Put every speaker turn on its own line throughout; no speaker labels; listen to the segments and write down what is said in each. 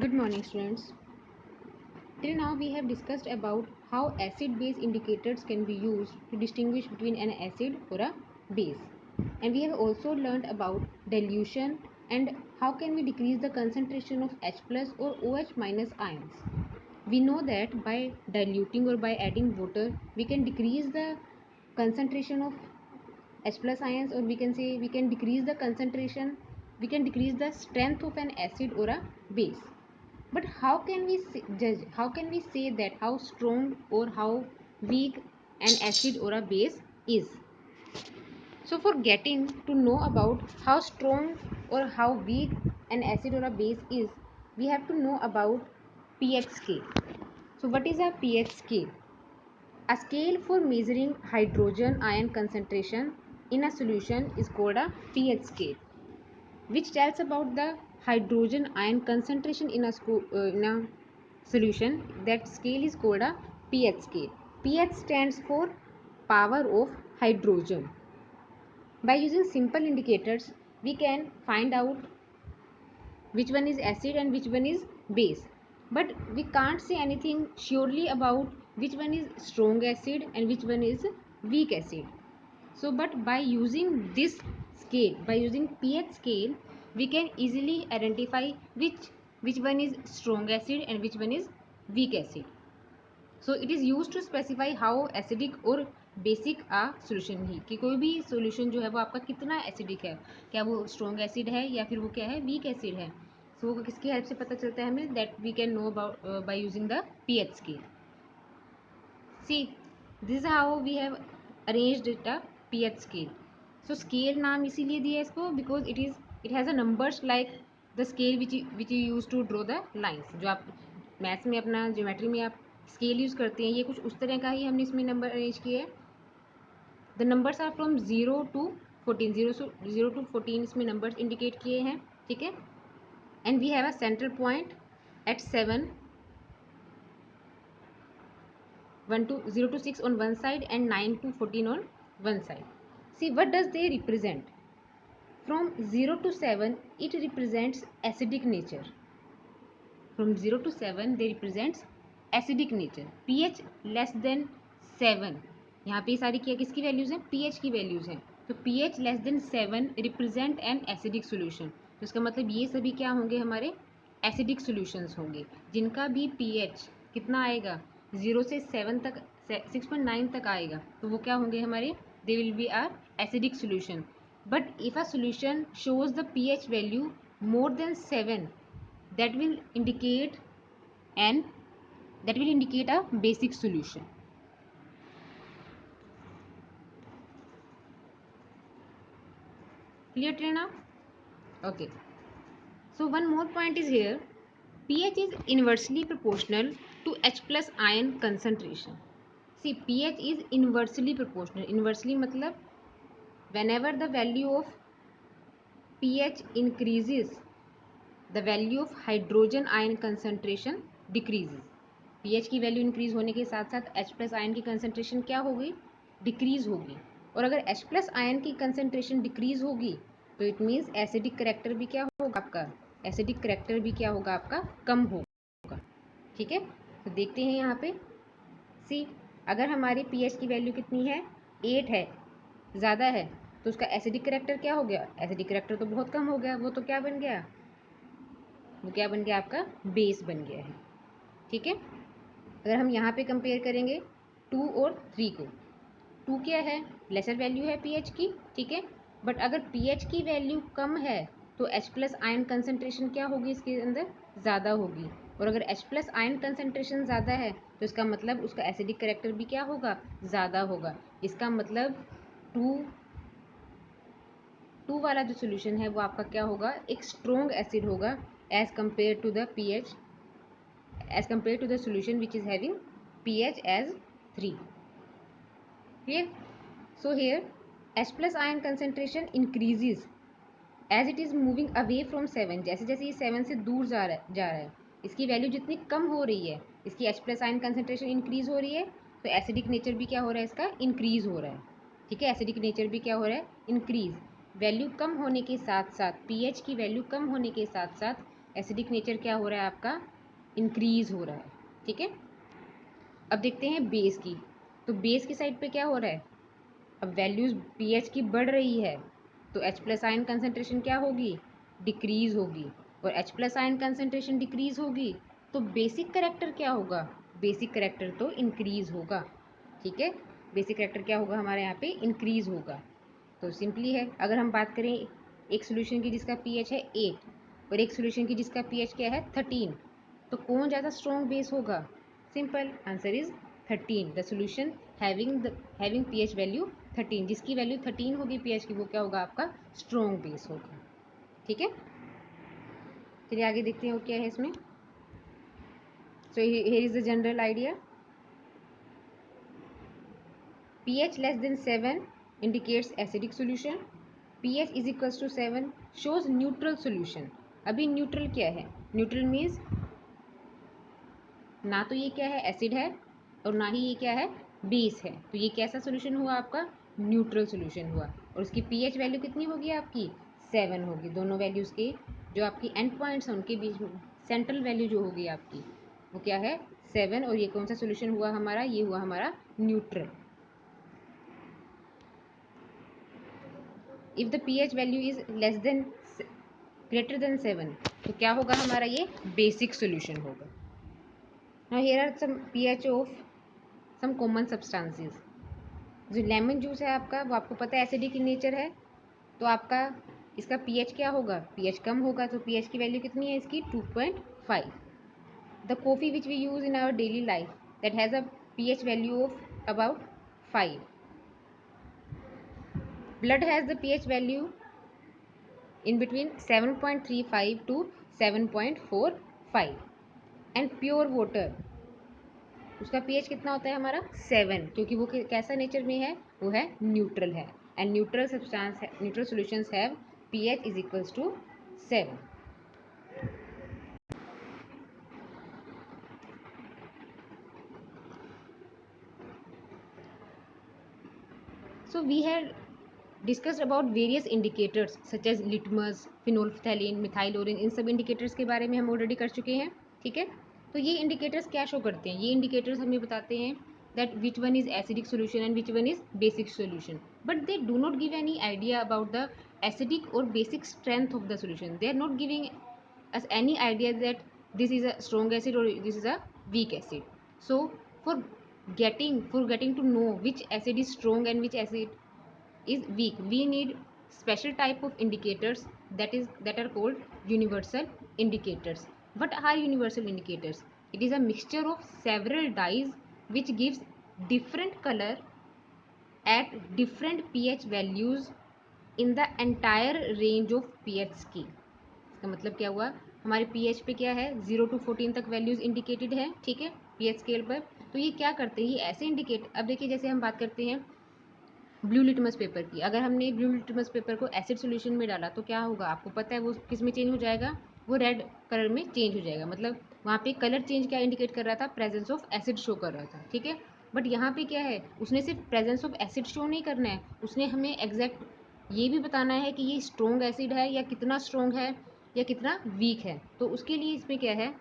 Good morning, students. Till now, we have discussed about how acid-base indicators can be used to distinguish between an acid or a base. And we have also learned about dilution and how can we decrease the concentration of H plus or OH minus ions. We know that by diluting or by adding water, we can decrease the concentration of H plus ions, or we can say we can decrease the concentration, we can decrease the strength of an acid or a base. But how can we judge, how can we say that how strong or how weak an acid or a base is? So for getting to know about how strong or how weak an acid or a base is, we have to know about pH scale. So what is a pH scale? A scale for measuring hydrogen ion concentration in a solution is called a pH scale, which tells about the hydrogen ion concentration in a solution. That scale is called a pH scale. pH stands for power of hydrogen. By using simple indicators, we can find out which one is acid and which one is base, but we can't say anything surely about which one is strong acid and which one is weak acid. So but by using this scale, by using pH scale, we can easily identify which one is strong acid and which one is weak acid. So it is used to specify how acidic और basic आ solution ही, कि कोई भी solution जो है वो आपका कितना acidic है, क्या वो स्ट्रॉन्ग एसिड है या फिर वो क्या है, वीक एसिड है. सो वो किसकी हेल्प से पता चलता है हमें? That we can know about by using the pH scale. See this is how we have arranged the pH scale. So scale नाम इसीलिए दिया है इसको because it has a numbers like the scale which you use to draw the lines. जो आप maths में, अपना geometry में आप स्केल यूज़ करते हैं, ये कुछ उस तरह का ही हमने इसमें नंबर अरेंज किए हैं. The numbers are from 0 to 14. 0 to 14 इसमें नंबर्स इंडिकेट किए हैं. ठीक है. And we have a central point at 7, 0 to 6 on one side and 9 to 14 on one side. See, what does they represent? From 0 to 7, it represents acidic nature. From 0 to 7, they represents acidic nature. pH less than 7. यहाँ पे सारी क्या किसकी values हैं? pH की values हैं. तो pH less than 7 represent an acidic solution. तो इसका मतलब ये सभी क्या होंगे? हमारे एसिडिक सोल्यूशंस होंगे, जिनका भी pH कितना आएगा? 0 से 7 तक, 6.9 तक आएगा. तो वो क्या होंगे हमारे? They will be are acidic solution. But if a solution shows the pH value more than 7, that will indicate a basic solution. Clear till now? Okay. So one more point is here. pH is inversely proportional to H plus ion concentration. See, pH is inversely proportional. Inversely मतलब whenever the value of pH increases, the value of hydrogen ion concentration decreases. pH की value increase होने के साथ साथ H plus ion की concentration क्या होगी? Decrease होगी. और अगर H प्लस आयन की कंसनट्रेशन डिक्रीज होगी तो इट मीन्स एसिडिक करेक्टर भी क्या होगा आपका? एसिडिक करेक्टर भी क्या होगा आपका? कम होगा. ठीक है. तो देखते हैं यहाँ पे. सी, अगर हमारी pH की वैल्यू कितनी है? 8 है, ज़्यादा है, तो उसका एसिडिक करेक्टर क्या हो गया? एसिडिक करेक्टर तो बहुत कम हो गया. वो तो क्या बन गया? वो क्या बन गया? आपका बेस बन गया है. ठीक है. अगर हम यहाँ पे कंपेयर करेंगे 2 और 3 को, 2 क्या है? लेसर वैल्यू है pH की. ठीक है. बट अगर pH की वैल्यू कम है तो H प्लस आयन कंसनट्रेशन क्या होगी? इसके अंदर ज़्यादा होगी. और अगर H प्लस आयन कंसनट्रेशन ज़्यादा है तो इसका मतलब उसका एसिडिक करेक्टर भी क्या होगा? ज़्यादा होगा. इसका मतलब 2 वाला जो सोल्यूशन है वो आपका क्या होगा? एक स्ट्रॉन्ग एसिड होगा as compare to the pH, as compared to the solution which is having pH as 3. Clear? So here H plus ion concentration increases as it is moving away from 7. जैसे जैसे ये 7 से दूर जा रहा है, इसकी वैल्यू जितनी कम हो रही है, इसकी H plus ion concentration increase हो रही है, तो एसिडिक नेचर भी क्या हो रहा है? इसका इंक्रीज हो रहा है. ठीक है. एसिडिक नेचर भी क्या हो रहा है? इंक्रीज. वैल्यू कम होने के साथ साथ, pH की वैल्यू कम होने के साथ साथ एसिडिक नेचर क्या हो रहा है आपका, इंक्रीज हो रहा है। ठीक है, अब देखते हैं बेस की। तो बेस की साइड पे क्या हो रहा है, अब वैल्यूज पीएच की बढ़ रही है, तो H प्लस आयन कंसनट्रेशन क्या होगी, डिक्रीज होगी। और H plus ion concentration decrease होगी तो बेसिक करेक्टर क्या होगा, बेसिक करेक्टर तो इंक्रीज होगा। ठीक है, बेसिक करेक्टर क्या होगा हमारे यहाँ पे, इंक्रीज होगा। तो सिंपली है, अगर हम बात करें एक सोल्यूशन की जिसका पीएच है 8 और एक सोल्यूशन की जिसका पीएच क्या है 13, तो कौन ज़्यादा स्ट्रॉन्ग बेस होगा, simple answer is 13, the solution having pH value 13, जिसकी वैल्यू 13 होगी पीएच की, वो क्या होगा आपका, स्ट्रॉन्ग बेस होगा। ठीक है, चलिए आगे देखते हैं और क्या है इसमें। So here is the general idea, pH less than 7 indicates acidic solution, pH is equals to 7 shows neutral solution। अभी न्यूट्रल क्या है, न्यूट्रल मीन्स ना तो ये क्या है एसिड है और ना ही ये क्या है बेस है, तो ये कैसा सोल्यूशन हुआ आपका, न्यूट्रल सोल्यूशन हुआ। और उसकी पीएच वैल्यू कितनी होगी आपकी, 7 होगी। दोनों वैल्यूज़ के जो आपकी एंड पॉइंट्स हैं उनके बीच सेंट्रल वैल्यू जो होगी आपकी वो क्या है, 7। और ये कौन सा सोल्यूशन हुआ हमारा, ये हुआ हमारा neutral. If the pH value is less than greater than 7 तो क्या होगा हमारा, ये बेसिक सोल्यूशन होगा। Now here are some pH of some common substances. जो लेमन जूस है आपका वो आपको पता है एसिडिक इन नेचर है, तो आपका इसका पीएच क्या होगा, पीएच कम होगा, तो पीएच की वैल्यू कितनी है इसकी 2.5। The coffee which we use in our daily life that has a pH value of about 5। Blood has the pH value in between 7.35 to 7.45 and pure water उसका pH कितना होता है हमारा 7, क्योंकि वो कैसा नेचर में है, वो है न्यूट्रल है। And neutral substance neutral solutions have pH is equals to 7। So we had discussed about various indicators such as litmus, phenolphthalein, मिथाइलोरिन, इन सब इंडिकेटर्स के बारे में हम ऑलरेडी कर चुके हैं। ठीक है, तो ये इंडिकेटर्स क्या शो करते हैं, ये इंडिकेटर्स हमें बताते हैं that which one is acidic solution and which one is basic solution, but they do not give any idea about the acidic or basic strength of the solution. They are not giving us any idea that this is a strong acid or this is a weak acid. So for getting to know which acid is strong and which acid is weak, we need special type of indicators that are called universal indicators. What are universal indicators, it is a mixture of several dyes which gives different color at different pH values in the entire range of pH scale। इसका मतलब क्या हुआ, हमारे pH पे क्या है 0 to 14 तक values indicated है। ठीक है, pH स्केल पर। तो ये क्या करते हैं, ये ऐसे इंडिकेट, अब देखिए जैसे हम बात करते हैं ब्लू लिटमस पेपर की, अगर हमने ब्लू लिटमस पेपर को एसिड सॉल्यूशन में डाला तो क्या होगा, आपको पता है वो किस में चेंज हो जाएगा, वो रेड कलर में चेंज हो जाएगा। मतलब वहाँ पे कलर चेंज क्या इंडिकेट कर रहा था, प्रेजेंस ऑफ एसिड शो कर रहा था। ठीक है, बट यहाँ पे क्या है, उसने सिर्फ प्रेजेंस ऑफ एसिड शो नहीं करना है, उसने हमें एग्जैक्ट ये भी बताना है कि ये स्ट्रॉन्ग एसिड है या कितना स्ट्रॉन्ग है या कितना वीक है। तो उसके लिए इसमें क्या है,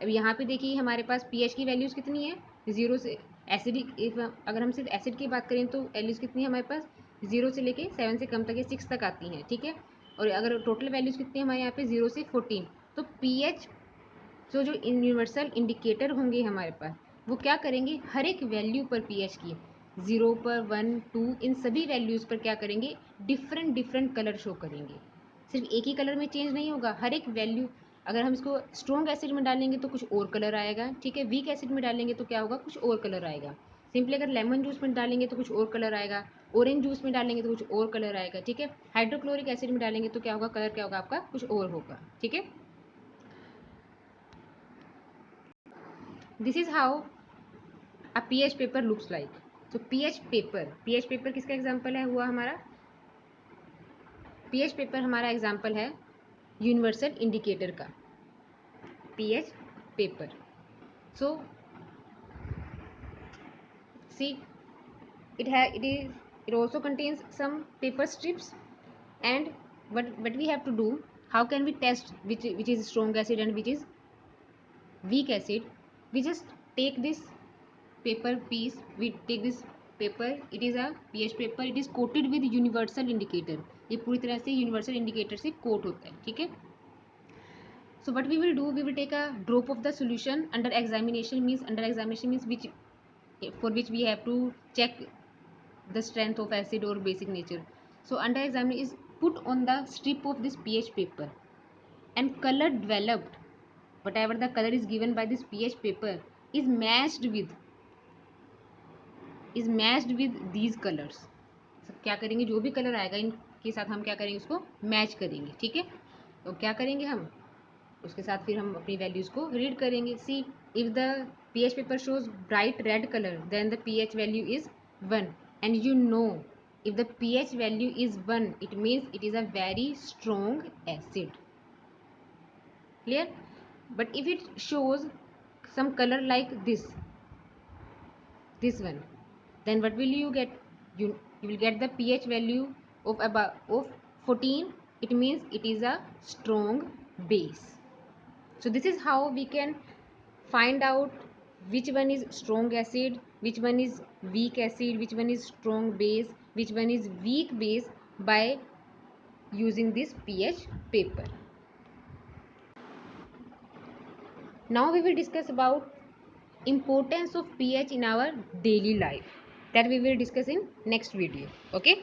अब यहाँ पे देखिए हमारे पास पीएच की वैल्यूज़ कितनी है, 0 से एसिडिक, अगर हम सिर्फ एसिड की बात करें तो वैल्यूज़ कितनी है हमारे पास 0 से लेके 7 से कम तक या 6 तक आती हैं। ठीक है, और अगर टोटल वैल्यूज़ कितनी है हमारे यहाँ पे 0 से 14, तो पीएच जो जो यूनिवर्सल इंडिकेटर होंगे हमारे पास वो क्या करेंगे, हर एक वैल्यू पर पीएच की 0 पर 1 2 इन सभी वैल्यूज़ पर क्या करेंगे, डिफरेंट डिफरेंट कलर शो करेंगे। सिर्फ एक ही कलर में चेंज नहीं होगा, हर एक वैल्यू, अगर हम इसको स्ट्रॉन्ग एसिड में डालेंगे तो कुछ और कलर आएगा। ठीक है, वीक एसिड में डालेंगे तो क्या होगा, कुछ और कलर आएगा। सिंपली अगर लेमन जूस में डालेंगे तो कुछ और कलर आएगा, ऑरेंज जूस में डालेंगे तो कुछ और कलर आएगा। ठीक है, हाइड्रोक्लोरिक एसिड में डालेंगे तो क्या होगा, कलर क्या होगा आपका, कुछ और होगा। ठीक है, this is how a pH paper looks like. तो पीएच पेपर किसका एग्जाम्पल है, हुआ हमारा पीएच पेपर हमारा एग्जाम्पल है यूनिवर्सल इंडिकेटर का, pH paper. So see it also contains some paper strips, and what we have to do, how can we test which is strong acid and which is weak acid? We just take this paper piece, we take this paper, it is a pH paper, it is coated with universal indicator, ये पूरी तरह से universal indicator से coat होता है, ठीक है. So what we will do, we will take a drop of the solution under examination. Means which, for which we have to check the strength of acid or basic nature. So under examination is put on the strip of this pH paper, and color developed, whatever the color is given by this pH paper, is matched with these colors. So क्या करेंगे, जो भी colour आएगा इनके साथ हम क्या करेंगे, उसको मैच करेंगे, ठीक है. तो क्या करेंगे हम, उसके साथ फिर हम अपनी वैल्यूज़ को रीड करेंगे. See, if the pH paper shows bright red colour, then the pH value is 1, and you know if the pH value is 1, it means it is a very strong acid. Clear? But if it shows some color like this one, then what will you get? You will get the pH value of 14. It means it is a strong base. So this is how we can find out which one is strong acid, which one is weak acid, which one is strong base, which one is weak base, by using this pH paper. Now we will discuss about importance of pH in our daily life. That we will discuss in next video. Okay.